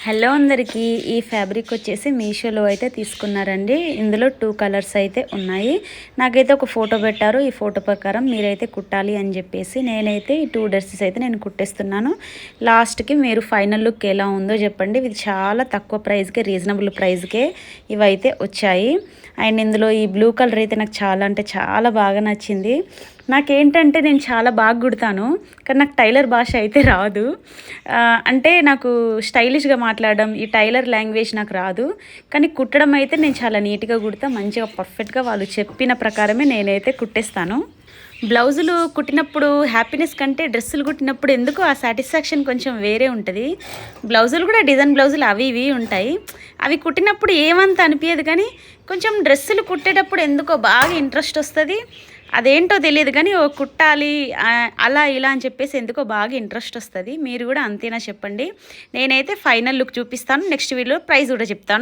Hello అందరికీ, ఈ fabric వచ్చేసి మీషోలో అయితే తీసుకున్నారండి. ఇందులో 2 కలర్స్ అయితే ఉన్నాయి. నాకైతే ఒక ఫోటో పెట్టారు. ఈ ఫోటో ప్రకారం మీరైతే కుట్టాలి అని చెప్పేసి నేనైతే ఈ 2 డ్రెస్సెస్ అయితే నేను కుట్టేస్తున్నాను. లాస్ట్కి మీరు ఫైనల్ లుక్ ఎలా ఉందో చెప్పండి. ఇది చాలా తక్కువ ప్రైస్కే, రీజనబుల్ ప్రైస్కే ఇవైతే వచ్చాయి. అండ్ ఇందులో ఈ బ్లూ కలర్ అయితే నాకు చాలా అంటే చాలా బాగా నచ్చింది. నాకేంటంటే నేను చాలా బాగా కుడతాను, కానీ నాకు టైలర్ భాష అయితే రాదు. అంటే నాకు స్టైలిష్గా మాట్లాడడం, ఈ టైలర్ లాంగ్వేజ్ నాకు రాదు. కానీ కుట్టడం అయితే నేను చాలా నీట్గా కుడతా, మంచిగా పర్ఫెక్ట్గా వాళ్ళు చెప్పిన ప్రకారమే నేనైతే కుట్టేస్తాను. బ్లౌజులు కుట్టినప్పుడు హ్యాపీనెస్ కంటే డ్రెస్సులు కుట్టినప్పుడు ఎందుకు ఆ సాటిస్ఫాక్షన్ కొంచెం వేరే ఉంటుంది. బ్లౌజులు కూడా డిజైన్ బ్లౌజులు అవి ఇవి ఉంటాయి. అవి కుట్టినప్పుడు ఏమంత అనిపించదు, కానీ కొంచెం డ్రెస్సులు కుట్టేటప్పుడు ఎందుకో బాగా ఇంట్రెస్ట్ వస్తుంది. అదేంటో తెలియదు, కానీ ఓ కుట్టాలి అలా ఇలా అని చెప్పేసి ఎందుకో బాగా ఇంట్రెస్ట్ వస్తుంది. మీరు కూడా అంతేనా చెప్పండి. నేనైతే ఫైనల్ లుక్ చూపిస్తాను, నెక్స్ట్ వీడియోలో ప్రైస్ కూడా చెప్తాను.